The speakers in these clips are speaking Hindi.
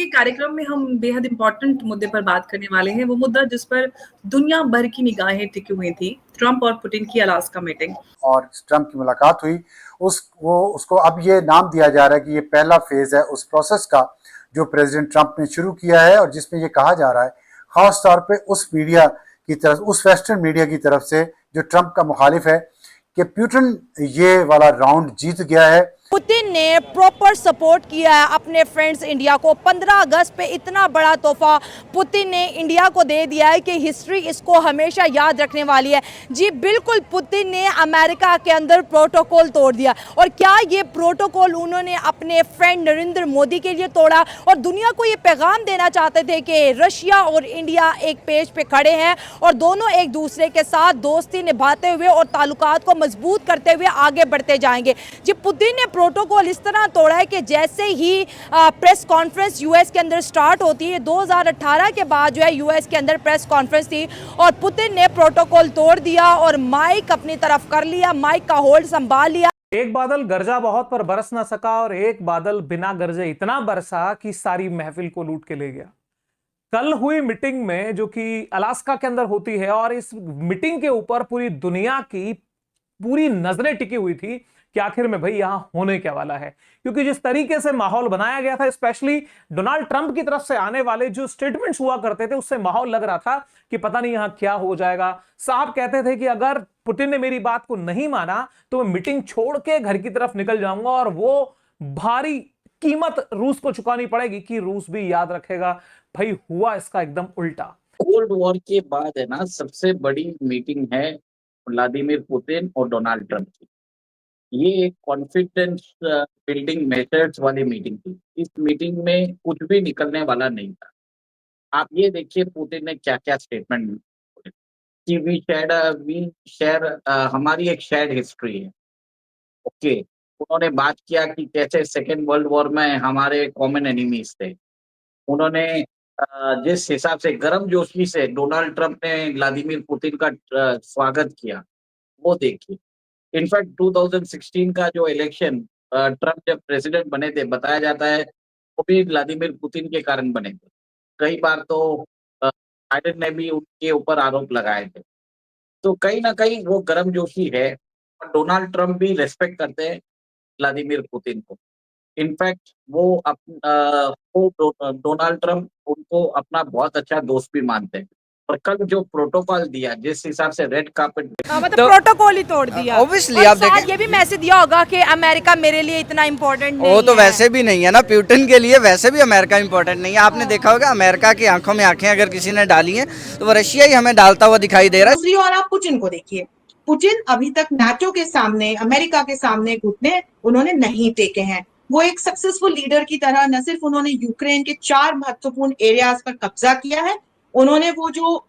के कार्यक्रम में हम बेहद इम्पोर्टेंट मुद्दे पर बात करने वाले हैं। वो मुद्दा जिस पर दुनिया भर की निगाहें टिकी हुई थी, ट्रंप और पुतिन की अलास्का मीटिंग। और ट्रंप की मुलाकात हुई, उसको अब ये नाम दिया जा रहा है कि ये पहला फेज है उस प्रोसेस का जो प्रेसिडेंट ट्रंप ने शुरू किया है, और जिसमें ये कहा जा रहा है खास तौर पे उस मीडिया की तरफ, उस वेस्टर्न मीडिया की तरफ से जो ट्रंप का मुखालिफ है, कि पुतिन ये वाला राउंड जीत गया है। पुतिन ने प्रॉपर सपोर्ट किया है अपने फ्रेंड्स इंडिया को। 15 अगस्त पे इतना बड़ा तोहफा पुतिन ने इंडिया को दे दिया है कि हिस्ट्री इसको हमेशा याद रखने वाली है। जी बिल्कुल, पुतिन ने अमेरिका के अंदर प्रोटोकॉल तोड़ दिया। और क्या ये प्रोटोकॉल उन्होंने अपने फ्रेंड नरेंद्र मोदी के लिए तोड़ा और दुनिया को ये पैगाम देना चाहते थे कि रशिया और इंडिया एक पेज पे खड़े हैं और दोनों एक दूसरे के साथ दोस्ती निभाते हुए और ताल्लुकात को मजबूत करते हुए आगे बढ़ते जाएंगे। जी पुतिन ने प्रोटोकॉल इस तरह तोड़ा है कि जैसे ही प्रेस कॉन्फ्रेंस यूएस के अंदर स्टार्ट होती है, 2018 के बाद जो है यूएस के अंदर प्रेस कॉन्फ्रेंस थी और पुतिन ने प्रोटोकॉल तोड़ दिया और माइक अपनी तरफ कर लिया, माइक का होल्ड संभाल लिया। एक बादल गरजा बहुत पर बरस ना सका और एक बादल बिना गरजे इतना बरसा कि सारी महफिल को लूट के ले गया। कल हुई मीटिंग में, जो कि अलास्का के अंदर होती है, और इस मीटिंग के ऊपर पूरी दुनिया की पूरी नजरें टिकी हुई थी कि आखिर में भाई यहां होने क्या वाला है। क्योंकि जिस तरीके से माहौल बनाया गया था, स्पेशली डोनाल्ड ट्रंप की तरफ से आने वाले जो स्टेटमेंट्स हुआ करते थे, उससे माहौल लग रहा था कि पता नहीं यहां क्या हो जाएगा। साहब कहते थे कि अगर पुतिन ने मेरी बात को नहीं माना तो मैं मीटिंग छोड़ के घर की तरफ निकल जाऊंगा और वो भारी कीमत रूस को चुकानी पड़ेगी कि रूस भी याद रखेगा। भाई हुआ इसका एकदम उल्टा। कोल्ड वॉर के बाद है ना, सबसे बड़ी मीटिंग है व्लादिमीर पुतिन और डोनाल्ड ट्रंप की। ये एक कॉन्फिडेंस बिल्डिंग मेथड्स वाली मीटिंग थी। इस मीटिंग में कुछ भी निकलने वाला नहीं था। आप ये देखिए पुतिन ने क्या क्या स्टेटमेंट बोले कि वी शेयर हमारी एक शेयर्ड हिस्ट्री है। ओके, उन्होंने बात किया कि कैसे सेकेंड वर्ल्ड वॉर में हमारे कॉमन एनिमीज थे। उन्होंने जिस हिसाब से गर्मजोशी से डोनाल्ड ट्रंप ने व्लादिमीर पुतिन का स्वागत किया, वो देखिए। इनफैक्ट 2016 का जो इलेक्शन ट्रंप जब प्रेसिडेंट बने थे, बताया जाता है वो भी व्लादिमीर पुतिन के कारण बने थे। कई बार तो बाइडेन ने भी उनके ऊपर आरोप लगाए थे। तो कहीं ना कहीं वो गर्मजोशी है और डोनाल्ड ट्रंप भी रेस्पेक्ट करते हैं व्लादिमीर पुतिन को। इनफैक्ट डोनाल्ड ट्रंप उनको अपना बहुत अच्छा दोस्त भी मानते हैं। और कल जो प्रोटोकॉल दिया, जिस हिसाब से रेड कार्पेट, मतलब प्रोटोकॉल ही तोड़ दिया। ऑब्वियसली आप देखें, ये भी मैसेज दिया होगा कि अमेरिका मेरे लिए इतना इम्पोर्टेंट नहीं है। वो तो वैसे भी नहीं है ना, पुतिन के लिए वैसे भी अमेरिका इम्पोर्टेंट नहीं है। आपने देखा होगा अमेरिका की आंखों में आंखें अगर किसी ने डाली हैं तो वो रशिया ही हमें डालता हुआ दिखाई दे रहा है। दूसरी ओर आप पुतिन को देखिए, पुतिन अभी तक नाटो के सामने, अमेरिका के सामने घुटने उन्होंने नहीं टेके हैं। वो एक सक्सेसफुल लीडर की तरह न सिर्फ उन्होंने यूक्रेन के 4 महत्वपूर्ण एरियाज पर कब्जा किया है, उन्होंने वो जो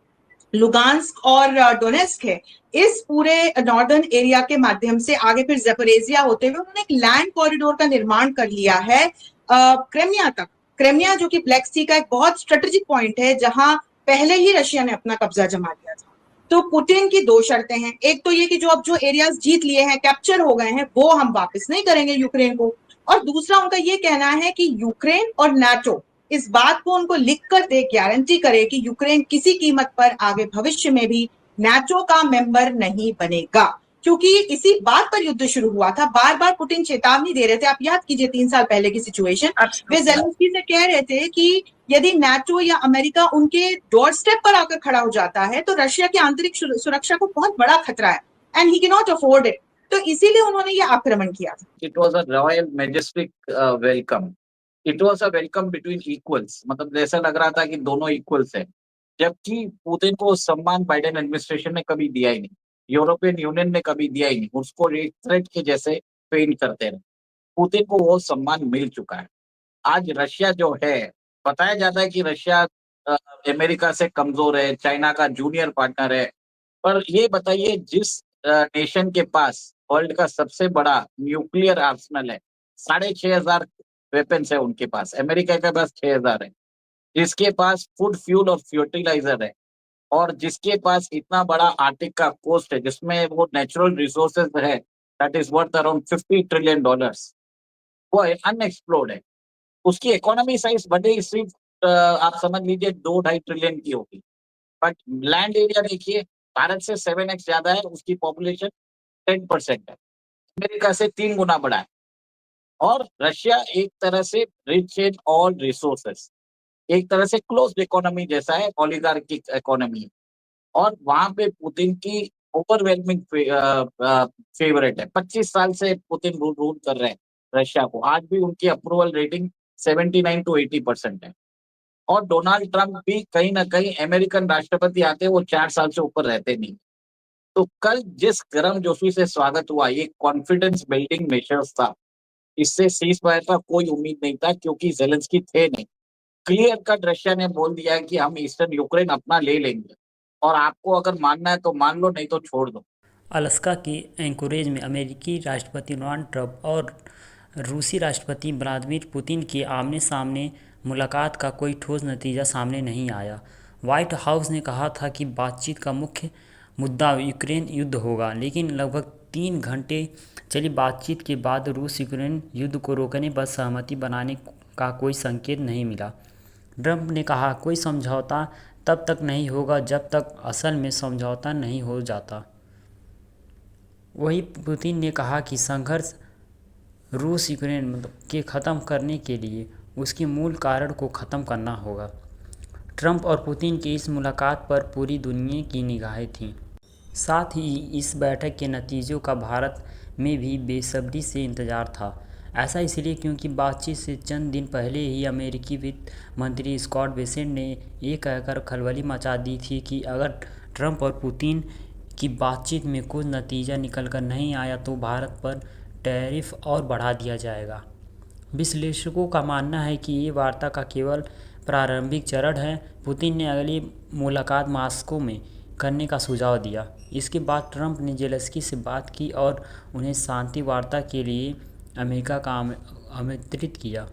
लुगांस्क और डोनेस्क है, इस पूरे नॉर्दर्न एरिया के माध्यम से आगे फिर ज़पोरिज़िया होते हुए उन्होंने एक लैंड कॉरिडोर का निर्माण कर लिया है क्रेमिया तक। क्रेमिया जो कि ब्लैक सी का एक बहुत स्ट्रेटेजिक पॉइंट है, जहां पहले ही रशिया ने अपना कब्जा जमा लिया था। तो पुतिन की 2 शर्तें हैं। एक तो ये कि जो अब जो एरियाज जीत लिए हैं, कैप्चर हो गए हैं, वो हम वापस नहीं करेंगे यूक्रेन को। और दूसरा उनका ये कहना है कि यूक्रेन और नाटो इस बात को उनको लिख कर दे, गारंटी करे कि यूक्रेन किसी कीमत पर आगे भविष्य में भी नाटो का मेंबर नहीं बनेगा। क्योंकि इसी बात पर युद्ध शुरू हुआ था। बार बार पुतिन चेतावनी दे रहे थे। आप याद कीजिए 3 साल पहले की सिचुएशन, वे ज़ेलेंस्की से कह रहे थे कि यदि नाटो या अमेरिका उनके डोर स्टेप पर आकर खड़ा हो जाता है तो रशिया की आंतरिक सुरक्षा को बहुत बड़ा खतरा है, and he can not afford it. तो इसीलिए उन्होंने ये आक्रमण किया था। It was a royal majestic welcome. It was a welcome between equals. मतलब जैसा लग रहा था कि दोनों इक्वल्स है, जबकि पुतिन को सम्मान बाइडेन एडमिनिस्ट्रेशन ने कभी दिया ही नहीं, यूरोपियन यूनियन ने कभी दिया ही नहीं। उसको एक थ्रेट के जैसे पेंट करते रहे। पुतिन को वो सम्मान मिल चुका है। आज रशिया जो है, बताया जाता है कि रशिया अमेरिका से कमजोर है, चाइना का जूनियर पार्टनर है। पर ये बताइए, जिस नेशन के पास वर्ल्ड का सबसे बड़ा न्यूक्लियर आर्सेनल है, 6,500 वेपन्स है उनके पास, अमेरिका के पास 6,000 है, जिसके पास फूड, फ्यूल और फर्टिलाइजर है, और जिसके पास इतना बड़ा आर्टिक का कोस्ट है, जिसमें वो नेचुरल रिसोर्सेज है, that is worth around $50 trillion, वो अनएक्सप्लोर्ड है। उसकी इकोनॉमी साइज भले सिर्फ आप समझ लीजिए 2-2.5 ट्रिलियन की होगी, बट लैंड एरिया देखिए भारत से 7x ज्यादा है, उसकी पॉपुलेशन 10% है, अमेरिका से 3 गुना बड़ा है। और रशिया एक तरह से रिच इन ऑल रिसोर्सेस, एक तरह से क्लोज्ड इकोनॉमी जैसा है, ओलिगार्किक इकोनॉमी। और वहां पे पुतिन की ओवरवेलमिंग फेवरेट है। 25 साल से पुतिन रूल कर रहे हैं रशिया को, आज भी उनकी अप्रूवल रेटिंग 79 to 80% है। और डोनाल्ड ट्रंप भी कहीं ना कहीं अमेरिकन राष्ट्रपति आते हैं, वो 4 साल से ऊपर रहते नहीं। तो कल जिस गर्मजोशी से स्वागत हुआ, ये कॉन्फिडेंस बिल्डिंग मेजर्स था। इससे सीज फायर का कोई उम्मीद नहीं था, क्योंकि जेलेंस्की थे नहीं। क्लियर कट रशिया ने बोल दिया है कि हम ईस्टर्न यूक्रेन अपना ले लेंगे, और आपको अगर मानना है तो मान लो, नहीं तो छोड़ दो। अलास्का के एंकोरेज में अमेरिकी राष्ट्रपति डोनाल्ड ट्रंप और रूसी राष्ट्रपति व्लादिमीर पुतिन की आमने सामने मुलाकात का कोई ठोस नतीजा सामने नहीं आया। व्हाइट हाउस ने कहा था कि बातचीत का मुख्य मुद्दा यूक्रेन युद्ध होगा, लेकिन लगभग 3 घंटे चली बातचीत के बाद रूस यूक्रेन युद्ध को रोकने पर सहमति बनाने का कोई संकेत नहीं मिला। ट्रंप ने कहा, कोई समझौता तब तक नहीं होगा जब तक असल में समझौता नहीं हो जाता। वहीं पुतिन ने कहा कि संघर्ष रूस यूक्रेन के ख़त्म करने के लिए उसके मूल कारण को ख़त्म करना होगा। ट्रंप और पुतिन की इस मुलाकात पर पूरी दुनिया की निगाहें थीं। साथ ही इस बैठक के नतीजों का भारत में भी बेसब्री से इंतजार था। ऐसा इसलिए क्योंकि बातचीत से चंद दिन पहले ही अमेरिकी वित्त मंत्री स्कॉट बेसेंट ने ये कहकर खलबली मचा दी थी कि अगर ट्रंप और पुतिन की बातचीत में कुछ नतीजा निकलकर नहीं आया तो भारत पर टैरिफ और बढ़ा दिया जाएगा। विश्लेषकों का मानना है कि ये वार्ता का केवल प्रारंभिक चरण है। पुतिन ने अगली मुलाकात मॉस्को में करने का सुझाव दिया। इसके बाद ट्रंप ने जेलेंस्की से बात की और उन्हें शांति वार्ता के लिए अमेरिका का आमंत्रित किया।